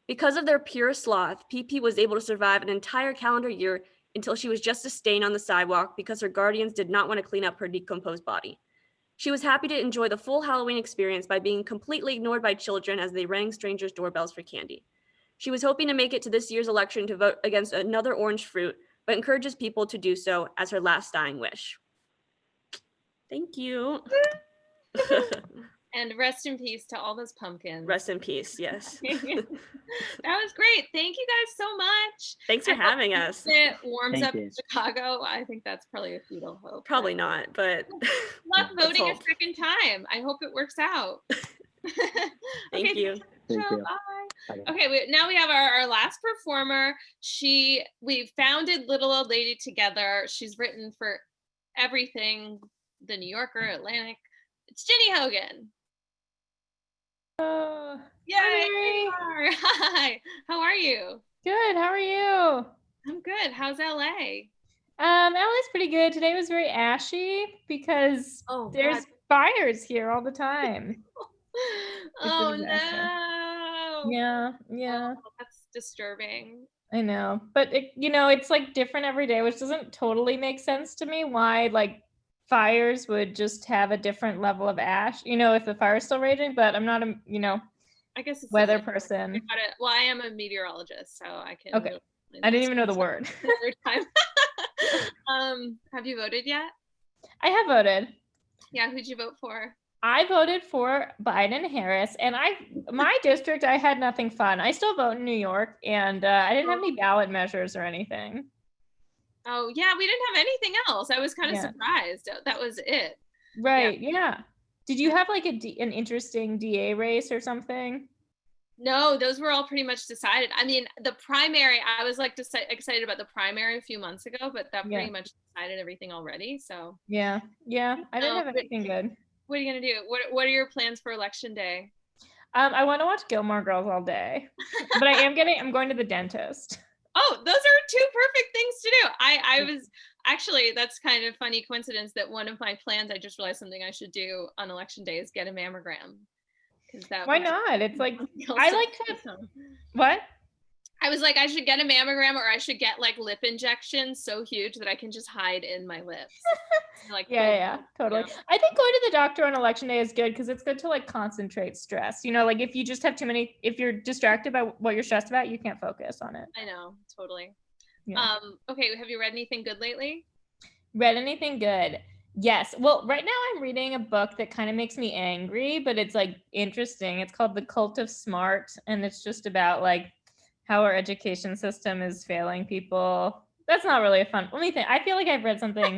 Because of their pure sloth, PP was able to survive an entire calendar year until she was just a stain on the sidewalk because her guardians did not want to clean up her decomposed body. She was happy to enjoy the full Halloween experience by being completely ignored by children as they rang strangers' doorbells for candy. She was hoping to make it to this year's election to vote against another orange fruit, but encourages people to do so as her last dying wish. Thank you. And rest in peace to all those pumpkins. Rest in peace, yes. That was great. Thank you guys so much. Thanks for having us. It warms Thank up you. in Chicago. I think that's probably a futile hope. Probably not, but Love voting a hope. second time. I hope it works out. Thank you. Thank you. Bye. Bye. Okay, now we have our last performer. We founded Little Old Lady together. She's written for everything, The New Yorker, Atlantic. It's Ginny Hogan. Yay! Hi. Hi. How are you? Good. How are you? I'm good. How's LA? LA's pretty good. Today was very ashy because Oh, there's fires here all the time. Oh a disaster. no. Yeah, Oh, that's disturbing. I know. But it's like different every day, which doesn't totally make sense to me why like fires would just have a different level of ash, if the fire's still raging, but I'm not I guess it's weather I person. gotta- well, I am a meteorologist, so I can. Okay. I didn't even know the word. Another time. Have you voted yet? I have voted. Yeah, who'd you vote for? I voted for Biden Harris, and my district, I had nothing fun. I still vote in New York, and I didn't have any ballot measures or anything. Oh yeah, we didn't have anything else. I was kind of Yeah. surprised. That was it. Right. Yeah. Did you have like an interesting DA race or something? No, those were all pretty much decided. I mean, the primary, I was like excited about the primary a few months ago, but that pretty much decided everything already. So yeah, I didn't have anything good. What are you gonna do? What are your plans for election day? I want to watch Gilmore Girls all day, but I'm going to the dentist. Oh, those are two perfect things to do. I was actually, that's kind of funny coincidence that one of my plans, I just realized something I should do on election day is get a mammogram. Why not? It's like, I like to, what? I was like, I should get a mammogram, or I should get like lip injections so huge that I can just hide in my lips. Like, yeah, totally. Yeah. I think going to the doctor on election day is good because it's good to like concentrate stress. You know, like if you just have too many, if you're distracted by what you're stressed about, you can't focus on it. I know, totally. Yeah. Okay, have you read anything good lately? Read anything good? Yes. Well, right now I'm reading a book that kind of makes me angry, but it's like interesting. It's called The Cult of Smart, and it's just about like how our education system is failing people. That's not really a fun. Let me think. I feel like I've read something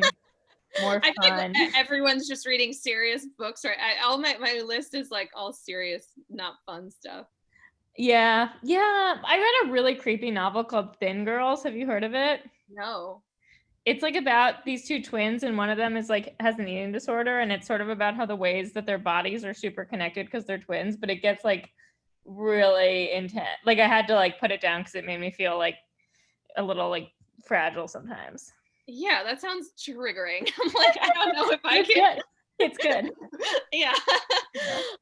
more fun. I feel like everyone's just reading serious books, right? All my list is like all serious, not fun stuff. Yeah. I read a really creepy novel called Thin Girls. Have you heard of it? No. It's like about these two twins, and one of them is like has an eating disorder, and it's sort of about how the ways that their bodies are super connected because they're twins, but it gets like really intense. Like I had to like put it down because it made me feel like a little like fragile sometimes. Yeah, that sounds triggering. I'm like, I don't know if I can. Good. It's good. Yeah.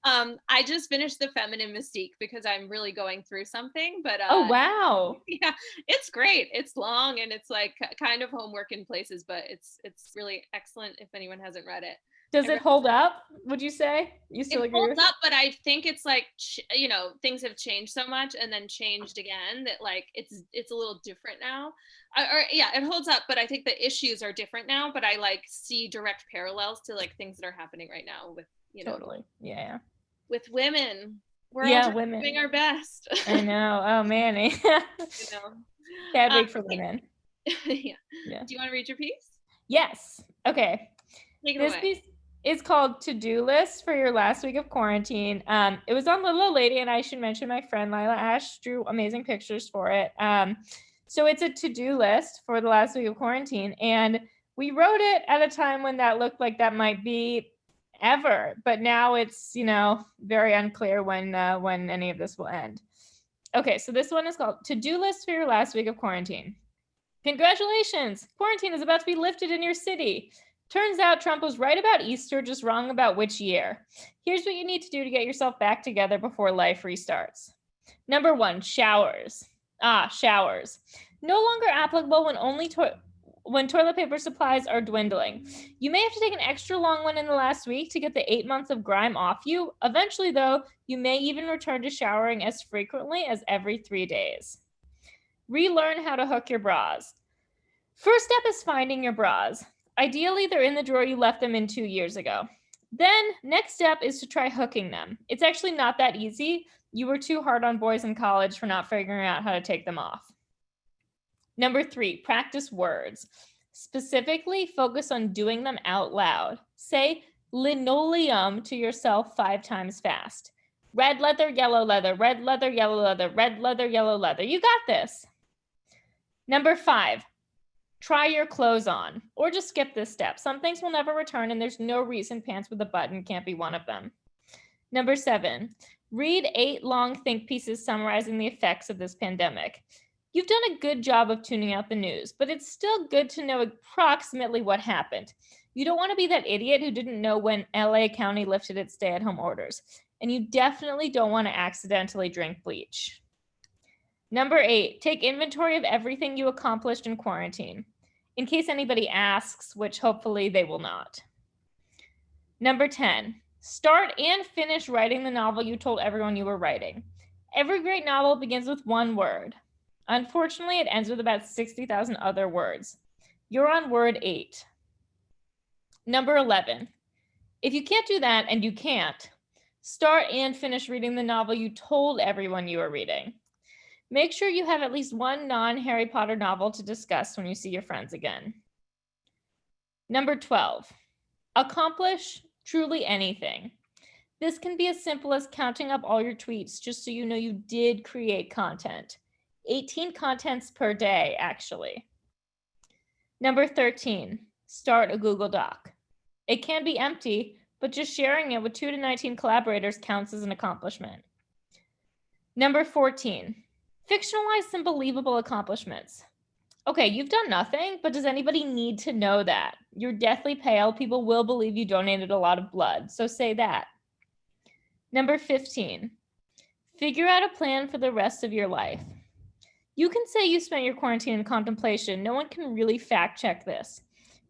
I just finished The Feminine Mystique because I'm really going through something, but oh wow. Yeah, it's great. It's long and it's like kind of homework in places, but it's really excellent if anyone hasn't read it. Does it hold up, would you say? You still agree? It holds up, but I think it's like, you know, things have changed so much and then changed again that like it's a little different now. Yeah, it holds up, but I think the issues are different now, but I like see direct parallels to like things that are happening right now with, you know. Totally. Yeah. With women. We're all women doing our best. I know. Oh man. You know. Yeah, big for women. Yeah. Do you want to read your piece? Yes. Okay. Take it this away. piece is called To-Do List for Your Last Week of Quarantine. It was on Little Old Lady, and I should mention my friend Lila Ash drew amazing pictures for it. So it's a to-do list for the last week of quarantine, and we wrote it at a time when that looked like that might be ever, but now it's, you know, very unclear when any of this will end. Okay, so this one is called To-Do List for Your Last Week of Quarantine. Congratulations! Quarantine is about to be lifted in your city. Turns out Trump was right about Easter, just wrong about which year. Here's what you need to do to get yourself back together before life restarts. Number 1, showers. Showers. No longer applicable when toilet paper supplies are dwindling. You may have to take an extra long one in the last week to get the 8 months of grime off you. Eventually, though, you may even return to showering as frequently as every 3 days. Relearn how to hook your bras. First step is finding your bras. Ideally, they're in the drawer you left them in 2 years ago. Then, next step is to try hooking them. It's actually not that easy. You were too hard on boys in college for not figuring out how to take them off. Number 3, practice words. Specifically, focus on doing them out loud. Say linoleum to yourself 5 times fast. Red leather, yellow leather, red leather, yellow leather, red leather, yellow leather. You got this. Number 5, try your clothes on, or just skip this step. Some things will never return, and there's no reason pants with a button can't be one of them. Number 7, read 8 long think pieces summarizing the effects of this pandemic. You've done a good job of tuning out the news, but it's still good to know approximately what happened. You don't want to be that idiot who didn't know when LA County lifted its stay-at-home orders, and you definitely don't want to accidentally drink bleach. Number 8, take inventory of everything you accomplished in quarantine, in case anybody asks, which hopefully they will not. Number 10, start and finish writing the novel you told everyone you were writing. Every great novel begins with 1 word. Unfortunately, it ends with about 60,000 other words. You're on word 8. Number 11, If you can't do that, and you can't, start and finish reading the novel you told everyone you were reading. Make sure you have at least one non-Harry Potter novel to discuss when you see your friends again. Number 12, accomplish truly anything. This can be as simple as counting up all your tweets just so you know you did create content. 18 contents per day, actually. Number 13, start a Google Doc. It can be empty, but just sharing it with 2 to 19 collaborators counts as an accomplishment. Number 14, fictionalize some believable accomplishments. Okay, you've done nothing, but does anybody need to know that? You're deathly pale. People will believe you donated a lot of blood, so say that. Number 15, figure out a plan for the rest of your life. You can say you spent your quarantine in contemplation. No one can really fact check this.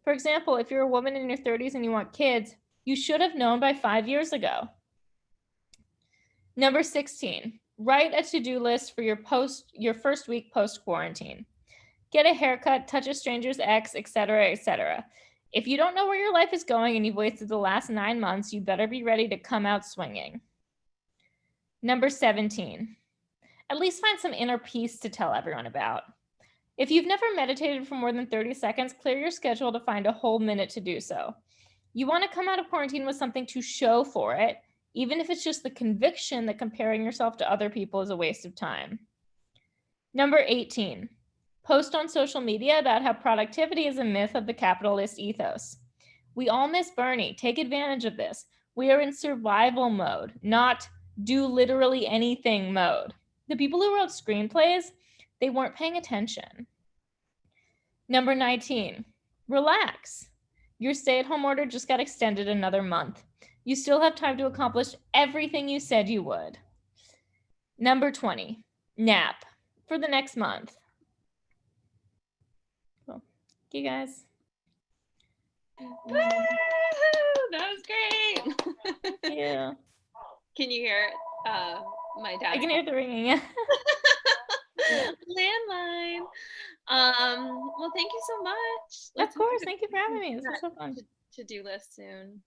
For example, if you're a woman in your 30s and you want kids, you should have known by 5 years ago. Number 16, write a to-do list for your first week post-quarantine. Get a haircut, touch a stranger's ex, etc., etc. If you don't know where your life is going and you've wasted the last 9 months, you better be ready to come out swinging. Number 17, at least find some inner peace to tell everyone about. If you've never meditated for more than 30 seconds, clear your schedule to find a whole minute to do so. You want to come out of quarantine with something to show for it, even if it's just the conviction that comparing yourself to other people is a waste of time. Number 18, post on social media about how productivity is a myth of the capitalist ethos. We all miss Bernie. Take advantage of this. We are in survival mode, not do literally anything mode. The people who wrote screenplays, they weren't paying attention. Number 19, relax. Your stay-at-home order just got extended another month. You still have time to accomplish everything you said you would. Number 20, nap for the next month. Cool. Thank you guys. Woo! That was great. Yeah. Can you hear my dad? I can hear the ringing. Yeah. Landline. Well, thank you so much. Of course. Thank you for having me. This was so fun. To-do list soon.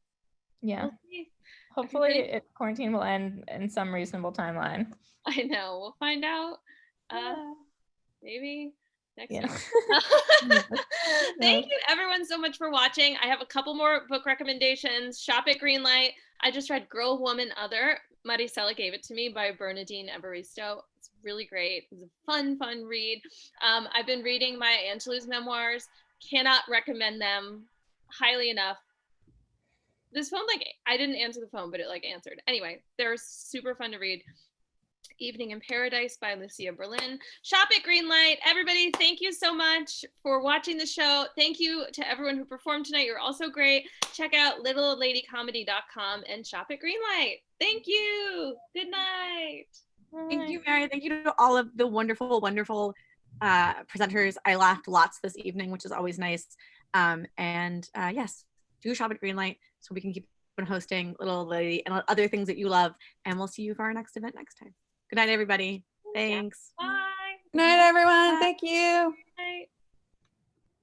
Yeah. We'll see. Hopefully quarantine will end in some reasonable timeline. I know. We'll find out. Maybe next Yeah. week. Thank you everyone so much for watching. I have a couple more book recommendations. Shop at Greenlight. I just read Girl, Woman, Other. Marisela gave it to me by Bernadine Evaristo. It's really great. It's a fun read. I've been reading Maya Angelou's memoirs. Cannot recommend them highly enough. This phone, I didn't answer the phone, but it answered. Anyway, they're super fun to read. Evening in Paradise by Lucia Berlin. Shop at Greenlight. Everybody, thank you so much for watching the show. Thank you to everyone who performed tonight. You're also great. Check out littleoldladycomedy.com and shop at Greenlight. Thank you. Good night. Thank you, Mary. Thank you to all of the wonderful presenters. I laughed lots this evening, which is always nice. Yes, do shop at Greenlight so we can keep on hosting Little Old Lady and other things that you love. And we'll see you for our next event next time. Good night, everybody. Thanks. Bye. Good night, everyone. Thank you.